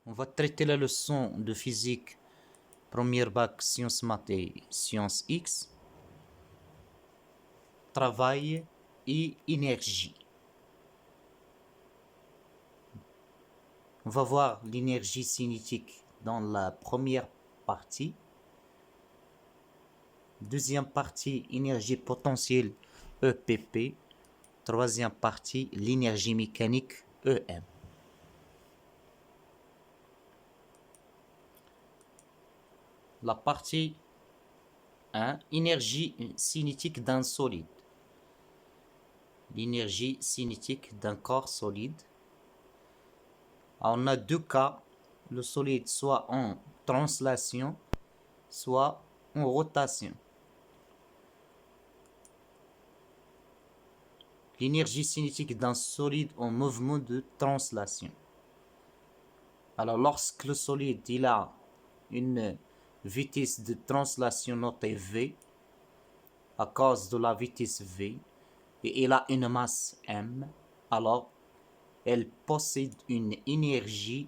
On va traiter la leçon de physique, première bac, sciences maths et sciences X, travail et énergie. On va voir l'énergie cinétique dans la première partie. Deuxième partie, énergie potentielle EPP. Troisième partie, l'énergie mécanique EM. La partie 1, énergie cinétique d'un solide. L'énergie cinétique d'un corps solide. On a deux cas, le solide soit en translation, soit en rotation. L'énergie cinétique d'un solide en mouvement de translation. Alors lorsque le solide il a une vitesse de translation notée V, à cause de la vitesse V, et il a une masse M, alors elle possède une énergie,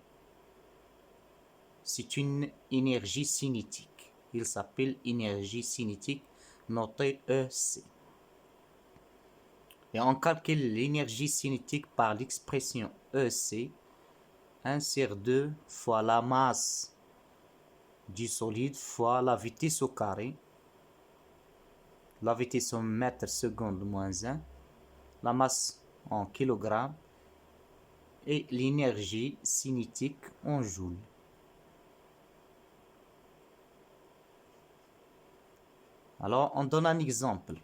c'est une énergie cinétique. Il s'appelle énergie cinétique notée EC. Et on calcule l'énergie cinétique par l'expression EC, 1 sur 2 fois la masse du solide fois la vitesse au carré, la vitesse en mètres secondes moins 1, la masse en kilogrammes et l'énergie cinétique en joules. Alors, on donne un exemple.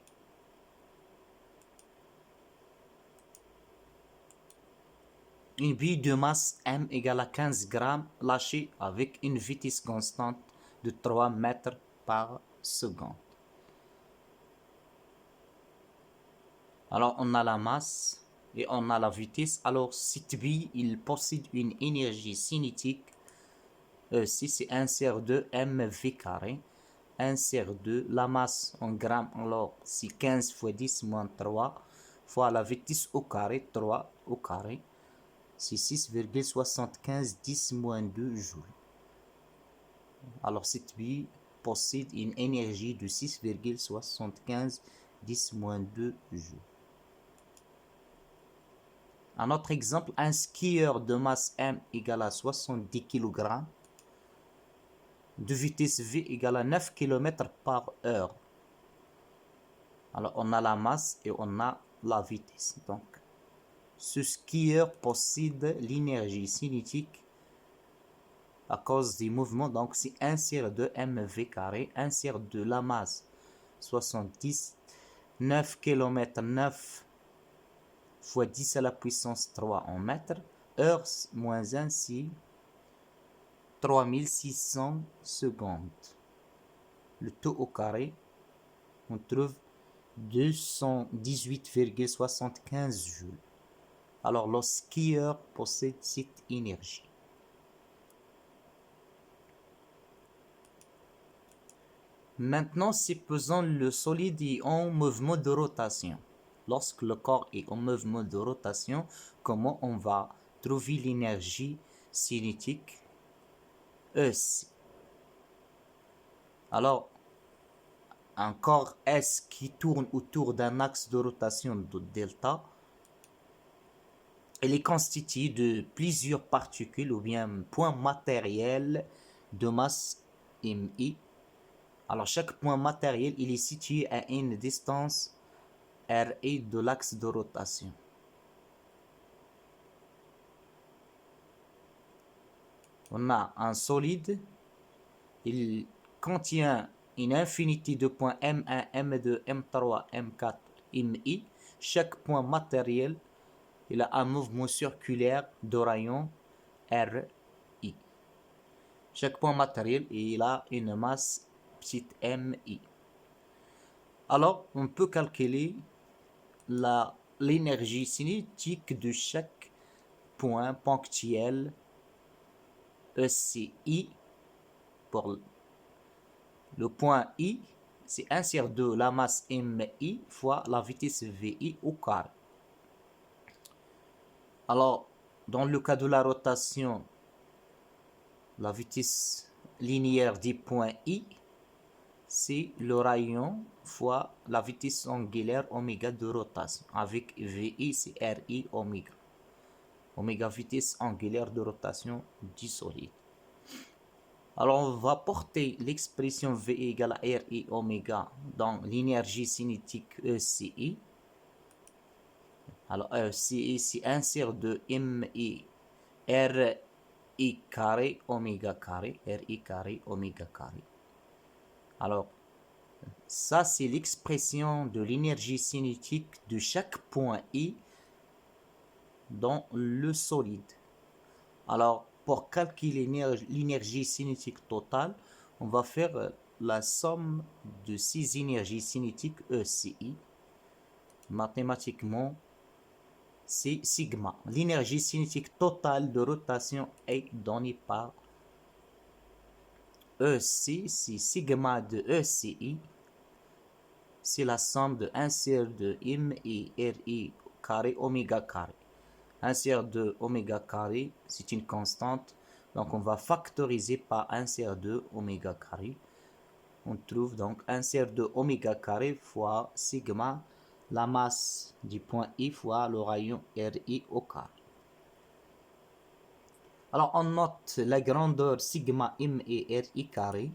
Une bille de masse M égale à 15 grammes lâchée avec une vitesse constante de 3 mètres par seconde. Alors, on a la masse et on a la vitesse. Alors, cette bille, il possède une énergie cinétique. Si c'est 1 sur 2 mv carré. 1 sur 2, la masse en grammes, alors c'est 15 fois 10 moins 3 fois la vitesse au carré, 3 au carré. C'est 6,75 10 moins 2 joules. Alors cette bille possède une énergie de 6,75 10 moins 2 joules. Un autre exemple, un skieur de masse M égale à 70 kg, de vitesse V égale à 9 km par heure. Alors on a la masse et on a la vitesse. Donc ce skieur possède l'énergie cinétique à cause des mouvements. Donc c'est 1 sur 2 mv carré, 1 sur 2 la masse 70, 9 km, 9 fois 10 à la puissance 3 en mètres, heure moins 1 c'est 3600 secondes. Le tout au carré, on trouve 218,75 joules. Alors le skieur possède cette énergie. Maintenant, supposons le solide est en mouvement de rotation. Lorsque le corps est en mouvement de rotation, comment on va trouver l'énergie cinétique EC? Alors, un corps S qui tourne autour d'un axe de rotation de delta, elle est constituée de plusieurs particules ou bien points matériels de masse MI. Alors chaque point matériel il est situé à une distance RE de l'axe de rotation. On a un solide, il contient une infinité de points M1, M2, M3, M4, MI. Chaque point matériel il a un mouvement circulaire de rayon RI. Chaque point matériel il a une masse petite MI. Alors, on peut calculer l'énergie cinétique de chaque point ponctuel ECI. Pour le point I, c'est 1 sur 2 la masse MI fois la vitesse VI au carré. Alors, dans le cas de la rotation, La vitesse linéaire du point I, c'est le rayon fois la vitesse angulaire oméga de rotation. Avec VI, c'est RI oméga. Oméga vitesse angulaire de rotation du solide. Alors on va porter l'expression V égale à RI oméga dans l'énergie cinétique ECI. Alors ECI, c'est 1 sur 2 MI RI carré oméga carré, RI carré oméga carré. Alors, ça c'est l'expression de l'énergie cinétique de chaque point I dans le solide. Alors, pour calculer l'énergie cinétique totale, on va faire la somme de ces énergies cinétiques ECI. Mathématiquement, c'est sigma. L'énergie cinétique totale de rotation est donnée par EC, c'est sigma de ECI. C'est la somme de 1 sur 2 MI RI carré oméga carré. 1 sur 2 oméga carré, c'est une constante. Donc on va factoriser par 1 sur 2 oméga carré. On trouve donc 1 sur 2 oméga carré fois sigma, la masse du point I fois le rayon RI au carré. Alors on note la grandeur sigma MI RI carré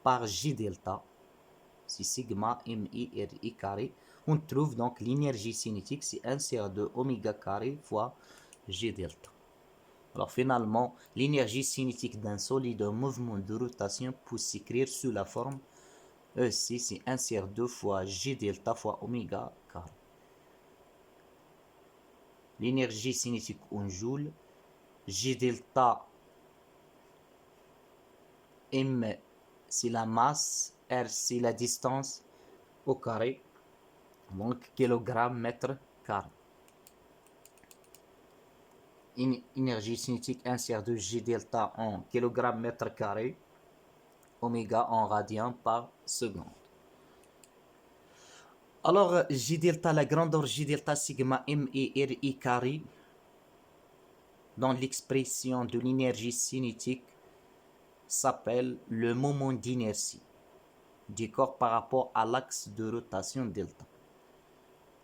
par J delta. C'est sigma MI RI carré. On trouve donc l'énergie cinétique, c'est 1 sur 2 oméga carré fois G delta. Alors finalement, l'énergie cinétique d'un solide en mouvement de rotation peut s'écrire sous la forme EC, c'est 1 sur 2 fois G delta fois oméga carré. L'énergie cinétique en joule, G delta M c'est la masse, R c'est la distance au carré, donc kilogramme mètre carré. Énergie cinétique 1 sur 2 G delta en kilogramme mètre carré, oméga en radian par seconde. Alors J delta, la grandeur J delta sigma MI RI carré dans l'expression de l'énergie cinétique s'appelle le moment d'inertie du corps par rapport à l'axe de rotation delta.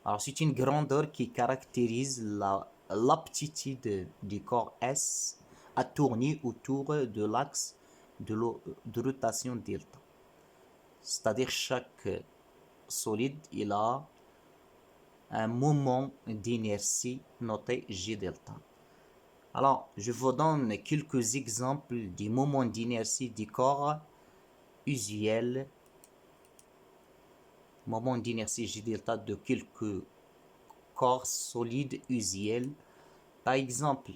Alors c'est une grandeur qui caractérise l'aptitude du corps S à tourner autour de l'axe de rotation delta. C'est-à-dire chaque solide, il a un moment d'inertie noté G delta. Alors, je vous donne quelques exemples du moment d'inertie du corps usuel. Moment d'inertie G delta de quelques corps solides usuels. Par exemple,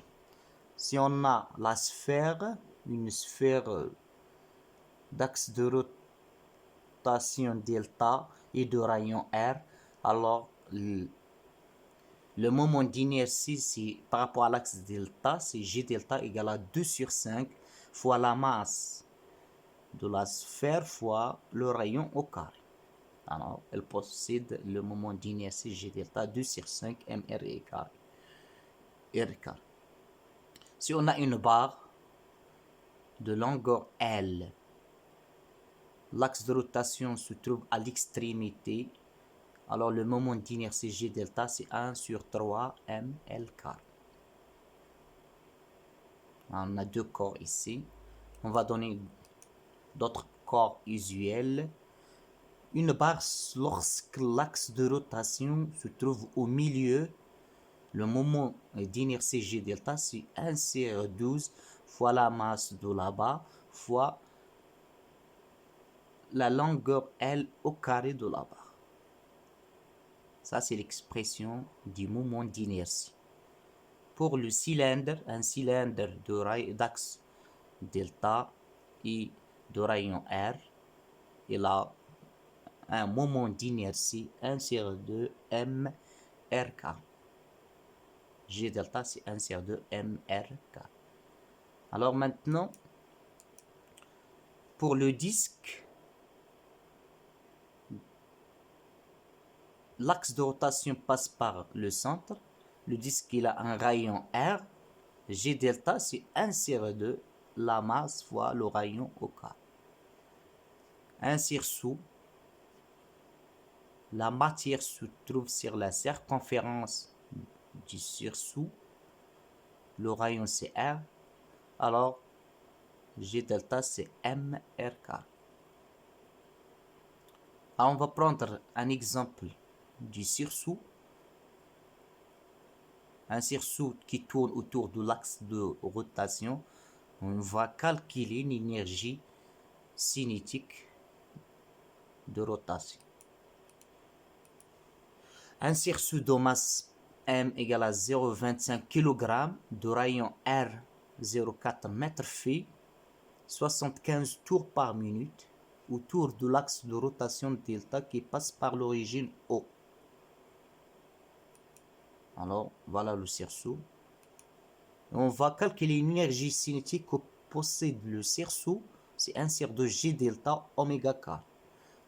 si on a la sphère, une sphère d'axe de rotation delta et de rayon R, alors le moment d'inertie, c'est par rapport à l'axe delta, c'est G delta égale à 2 sur 5 fois la masse de la sphère fois le rayon au carré. Alors, elle possède le moment d'inertie G delta 2 sur 5 mR carré. R carré. Si on a une barre de longueur L, l'axe de rotation se trouve à l'extrémité, alors le moment d'inertie G delta c'est 1 sur 3 mL carré. On a deux corps ici. On va donner d'autres corps usuels. Une barre, lorsque l'axe de rotation se trouve au milieu, le moment d'inertie G delta c'est 1 sur 12 fois la masse de la barre fois la longueur L au carré de la barre. Ça, c'est l'expression du moment d'inertie. Pour le cylindre, un cylindre d'axe delta et de rayon R, il a un moment d'inertie 1 sur 2 m r carré. G delta, c'est 1 sur 2 m r carré. Alors maintenant, pour le disque, l'axe de rotation passe par le centre. Le disque, il a un rayon R. G delta, c'est 1 sur 2 la masse fois le rayon au carré. Un sursaut, la matière se trouve sur la circonférence du sursaut. Le rayon c'est R. Alors, G delta c'est mr carré. Alors, on va prendre un exemple du sursaut. Un sursaut qui tourne autour de l'axe de rotation. On va calculer l'énergie cinétique de rotation. Un sursaut de masse m égale à 0,25 kg de rayon R 0,4 mètres fait 75 tours par minute autour de l'axe de rotation delta qui passe par l'origine O. Alors, voilà le sursaut. On va calculer l'énergie cinétique que possède le sursaut. C'est 1 sur 2 G delta oméga carré.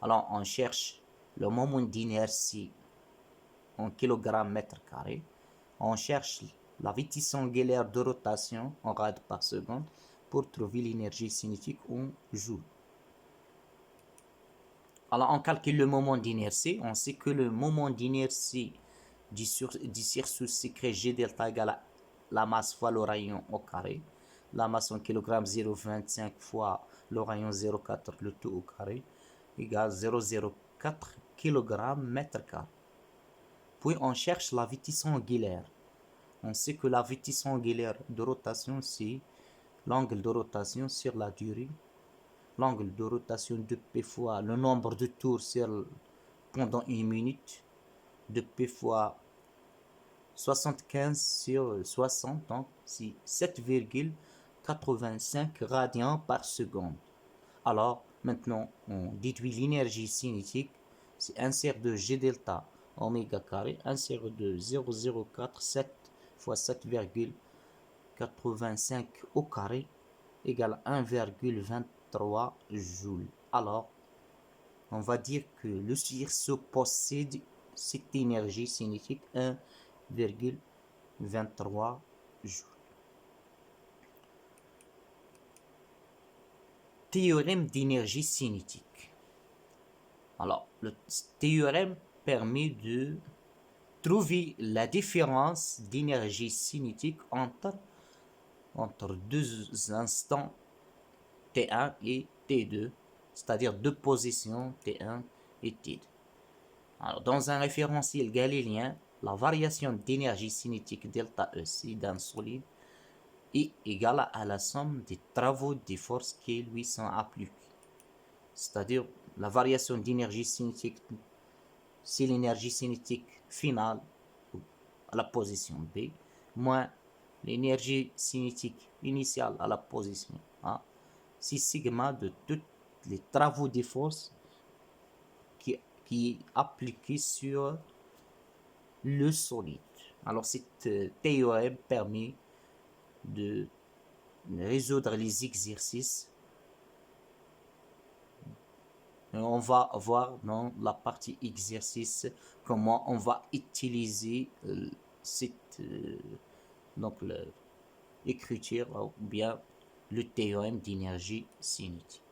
Alors, on cherche le moment d'inertie en kg mètre carré. On cherche la vitesse angulaire de rotation en rad par seconde pour trouver l'énergie cinétique en joule. Alors, on calcule le moment d'inertie. On sait que le moment d'inertie du sursaut secret G delta égale à la masse fois le rayon au carré. La masse en kg 0,25 fois le rayon 0,4 le tout au carré égale 0,04 kg mètre carré. Puis on cherche la vitesse angulaire. On sait que la vitesse angulaire de rotation c'est l'angle de rotation sur la durée. L'angle de rotation de P fois le nombre de tours pendant une minute. De P fois 75 sur 60, donc c'est 7,85 radians par seconde. Alors, maintenant, on déduit l'énergie cinétique, c'est 1 sur 2 G delta oméga carré, 1 sur 2 0,047 fois 7,85 au carré égale 1,23 joules. Alors, on va dire que le sursaut possède cette énergie cinétique 1,23 joules. Théorème d'énergie cinétique. Alors, le théorème permet de trouver la différence d'énergie cinétique entre deux instants T1 et T2, c'est-à-dire deux positions T1 et T2. Alors, dans un référentiel galiléen, la variation d'énergie cinétique delta EC d'un solide est égale à la somme des travaux des forces qui lui sont appliquées. C'est-à-dire, la variation d'énergie cinétique, c'est l'énergie cinétique finale à la position B, moins l'énergie cinétique initiale à la position A. C'est sigma de tous les travaux des forces qui est appliqué sur le solide. Alors, cette théorème permet de résoudre les exercices. On va voir dans la partie exercice comment on va utiliser cette donc l'écriture ou bien le théorème d'énergie cinétique.